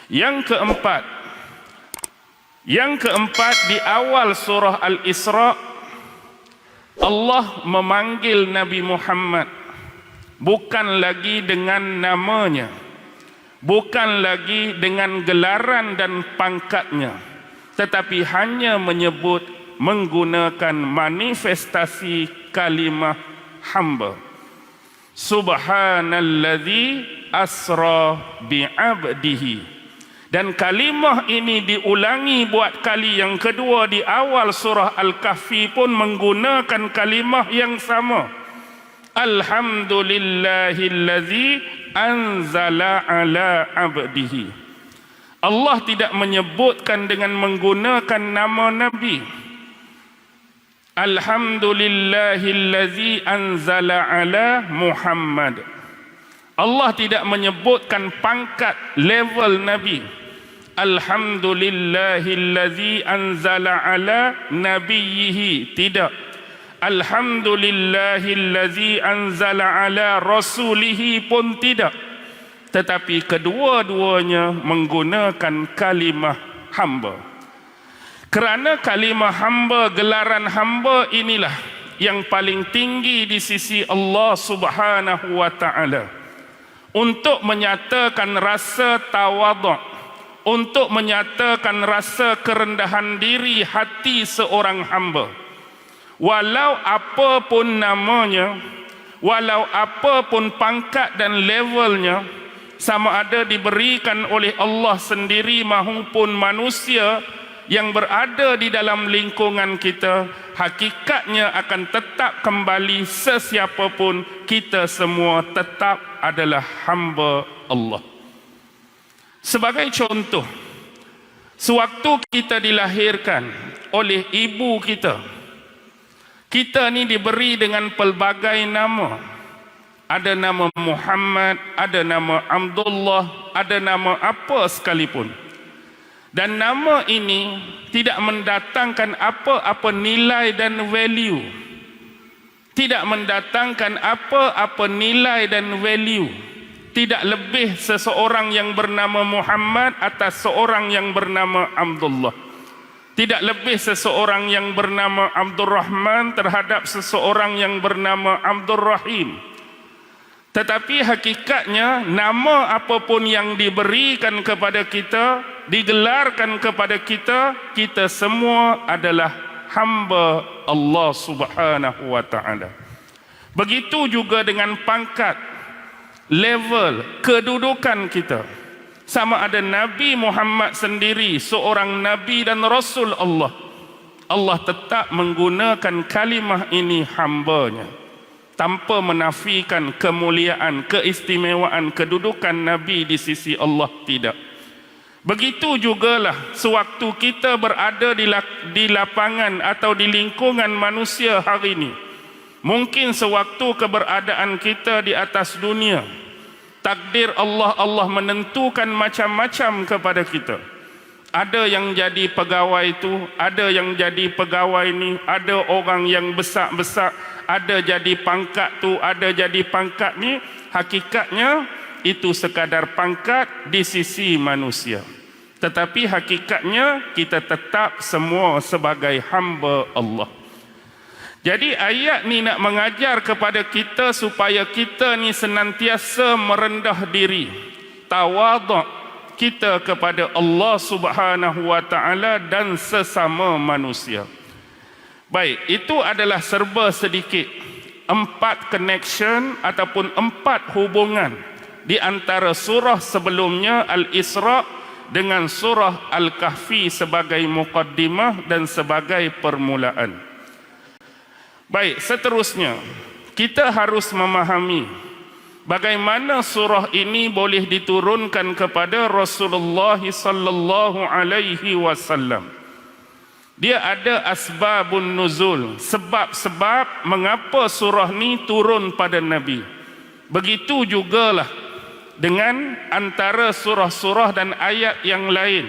Yang keempat, di awal surah Al-Isra, Allah memanggil Nabi Muhammad bukan lagi dengan namanya, bukan lagi dengan gelaran dan pangkatnya, tetapi hanya menyebut menggunakan manifestasi kalimah hamba. Subhanalladzi asra bi'abdihi. Dan kalimah ini diulangi buat kali yang kedua di awal surah Al-Kahfi pun menggunakan kalimah yang sama. Alhamdulillahilladzi anzala ala abdihi. Allah tidak menyebutkan dengan menggunakan nama Nabi. Alhamdulillahilladzi anzala ala Muhammad. Allah tidak menyebutkan pangkat level Nabi. Alhamdulillahilladzi anzala ala nabiyhi. Tidak. Alhamdulillahilladzi anzala ala rasulihi pun tidak. Tetapi kedua-duanya menggunakan kalimah hamba. Kerana kalimah hamba, gelaran hamba inilah yang paling tinggi di sisi Allah Subhanahu wa taala, untuk menyatakan rasa tawaduk, untuk menyatakan rasa kerendahan diri hati seorang hamba. Walau apapun namanya, walau apapun pangkat dan levelnya, sama ada diberikan oleh Allah sendiri maupun manusia yang berada di dalam lingkungan kita, hakikatnya akan tetap kembali sesiapapun, kita semua tetap adalah hamba Allah. Sebagai contoh, sewaktu kita dilahirkan oleh ibu kita, kita ni diberi dengan pelbagai nama. Ada nama Muhammad, ada nama Abdullah, ada nama apa sekalipun. Dan nama ini tidak mendatangkan apa-apa nilai dan value. Tidak mendatangkan apa-apa nilai dan value. Tidak lebih seseorang yang bernama Muhammad atas seorang yang bernama Abdullah. Tidak lebih seseorang yang bernama Abdul Rahman terhadap seseorang yang bernama Abdul Rahim. Tetapi hakikatnya nama apapun yang diberikan kepada kita, digelarkan kepada kita, kita semua adalah hamba Allah Subhanahu wa taala. Begitu juga dengan pangkat, level, kedudukan kita. Sama ada Nabi Muhammad sendiri seorang nabi dan rasul Allah, Allah tetap menggunakan kalimah ini hambanya, tanpa menafikan kemuliaan, keistimewaan, kedudukan Nabi di sisi Allah, tidak. Begitu jugalah sewaktu kita berada di lapangan atau di lingkungan manusia hari ini. Mungkin sewaktu keberadaan kita di atas dunia, takdir Allah menentukan macam-macam kepada kita. Ada yang jadi pegawai itu, ada yang jadi pegawai ni, ada orang yang besar-besar, ada jadi pangkat tu, ada jadi pangkat ni. Hakikatnya itu sekadar pangkat di sisi manusia. Tetapi hakikatnya kita tetap semua sebagai hamba Allah. Jadi ayat ni nak mengajar kepada kita supaya kita ni senantiasa merendah diri, tawaduk kita kepada Allah Subhanahu wa taala dan sesama manusia. Baik, itu adalah serba sedikit 4 connection ataupun 4 hubungan di antara surah sebelumnya Al-Isra dengan surah Al-Kahfi sebagai muqaddimah dan sebagai permulaan. Baik, seterusnya kita harus memahami bagaimana surah ini boleh diturunkan kepada Rasulullah sallallahu alaihi wasallam. Dia ada asbabun nuzul, sebab-sebab mengapa surah ni turun pada Nabi. Begitu jugalah dengan antara surah-surah dan ayat yang lain.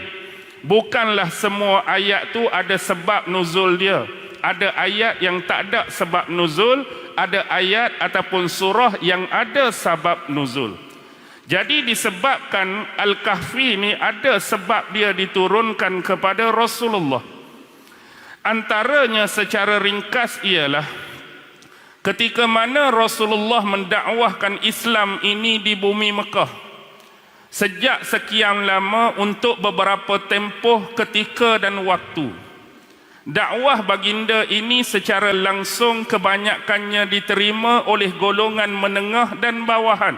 Bukanlah semua ayat tu ada sebab nuzul dia. Ada ayat yang tak ada sebab nuzul, ada ayat ataupun surah yang ada sebab nuzul. Jadi disebabkan Al-Kahfi ini ada sebab dia diturunkan kepada Rasulullah. Antaranya secara ringkas ialah ketika mana Rasulullah mendakwahkan Islam ini di bumi Mekah sejak sekian lama untuk beberapa tempoh ketika dan waktu. Dakwah baginda ini secara langsung kebanyakannya diterima oleh golongan menengah dan bawahan.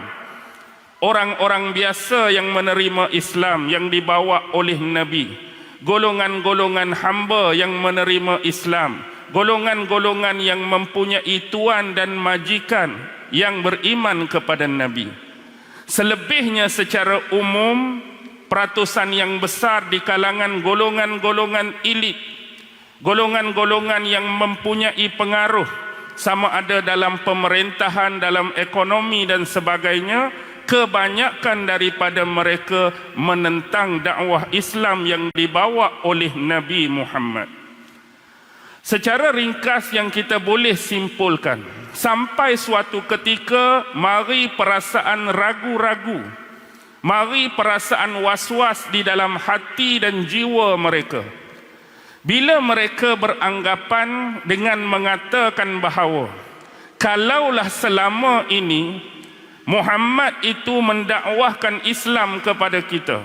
Orang-orang biasa yang menerima Islam yang dibawa oleh Nabi. Golongan-golongan hamba yang menerima Islam. Golongan-golongan yang mempunyai tuan dan majikan yang beriman kepada Nabi. Selebihnya secara umum, peratusan yang besar di kalangan golongan-golongan elit, golongan-golongan yang mempunyai pengaruh, sama ada dalam pemerintahan, dalam ekonomi dan sebagainya, kebanyakan daripada mereka menentang dakwah Islam yang dibawa oleh Nabi Muhammad. Secara ringkas yang kita boleh simpulkan, sampai suatu ketika mari perasaan ragu-ragu, mari perasaan was-was di dalam hati dan jiwa mereka. Bila mereka beranggapan dengan mengatakan bahawa kalaulah selama ini Muhammad itu mendakwahkan Islam kepada kita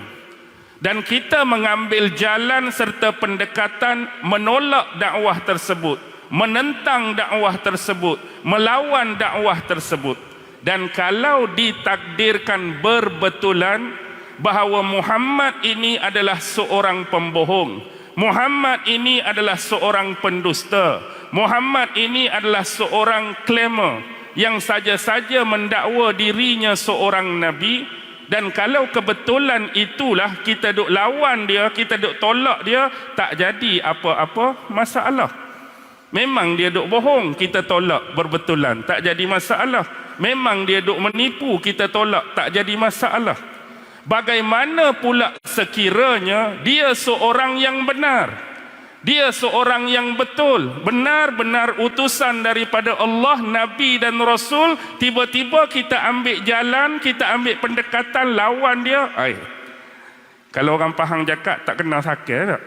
dan kita mengambil jalan serta pendekatan menolak dakwah tersebut, menentang dakwah tersebut, melawan dakwah tersebut, dan kalau ditakdirkan berbetulan bahawa Muhammad ini adalah seorang pembohong, Muhammad ini adalah seorang pendusta, Muhammad ini adalah seorang klamer yang saja-saja mendakwa dirinya seorang Nabi, dan kalau kebetulan itulah kita duk lawan dia, kita duk tolak dia, tak jadi apa-apa masalah. Memang dia duk bohong, kita tolak berbetulan, tak jadi masalah. Memang dia duk menipu, kita tolak, tak jadi masalah. Bagaimana pula sekiranya dia seorang yang benar, dia seorang yang betul, benar-benar utusan daripada Allah, Nabi dan Rasul, tiba-tiba kita ambil jalan, kita ambil pendekatan lawan dia. Kalau orang Pahang cakap tak kenal sakit tak?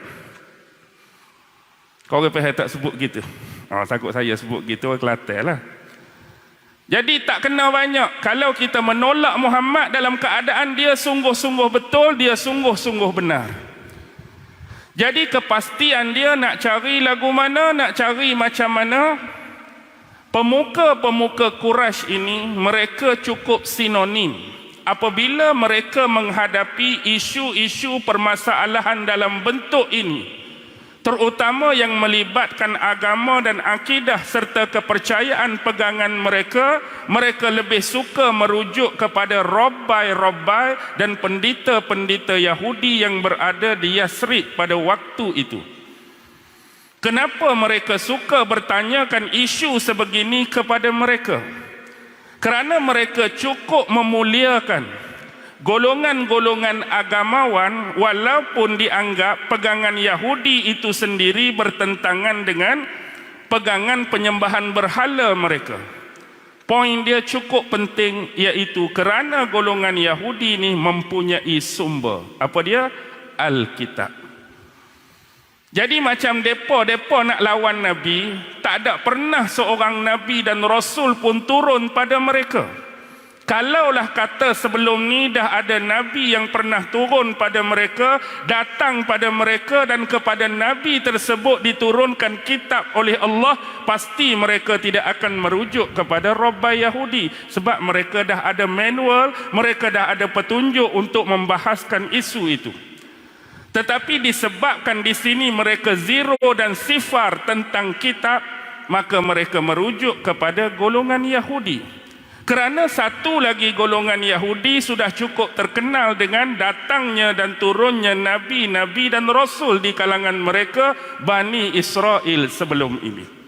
Kau orang Pahang tak sebut gitu. Takut saya sebut gitu, orang Kelantan lah. Jadi tak kena banyak. Kalau kita menolak Muhammad dalam keadaan dia sungguh-sungguh betul, dia sungguh-sungguh benar. Jadi kepastian dia nak cari lagu mana, nak cari macam mana. Pemuka-pemuka Quraisy ini mereka cukup sinonim. Apabila mereka menghadapi isu-isu permasalahan dalam bentuk ini, terutama yang melibatkan agama dan akidah serta kepercayaan pegangan mereka, mereka lebih suka merujuk kepada robbai-robbai dan pendeta-pendeta Yahudi yang berada di Yasrib pada waktu itu. Kenapa mereka suka bertanyakan isu sebegini kepada mereka? Kerana mereka cukup memuliakan golongan-golongan agamawan walaupun dianggap pegangan Yahudi itu sendiri bertentangan dengan pegangan penyembahan berhala mereka. Poin dia cukup penting, iaitu kerana golongan Yahudi ini mempunyai sumber. Apa dia? Alkitab. Jadi macam depa nak lawan Nabi, tak ada pernah seorang Nabi dan Rasul pun turun pada mereka. Kalaulah kata sebelum ni dah ada Nabi yang pernah turun pada mereka, datang pada mereka dan kepada Nabi tersebut diturunkan kitab oleh Allah, pasti mereka tidak akan merujuk kepada robbai Yahudi. Sebab mereka dah ada manual, mereka dah ada petunjuk untuk membahaskan isu itu. Tetapi disebabkan di sini mereka zero dan sifar tentang kitab, maka mereka merujuk kepada golongan Yahudi. Kerana satu lagi golongan Yahudi sudah cukup terkenal dengan datangnya dan turunnya Nabi-Nabi dan Rasul di kalangan mereka, Bani Israel sebelum ini.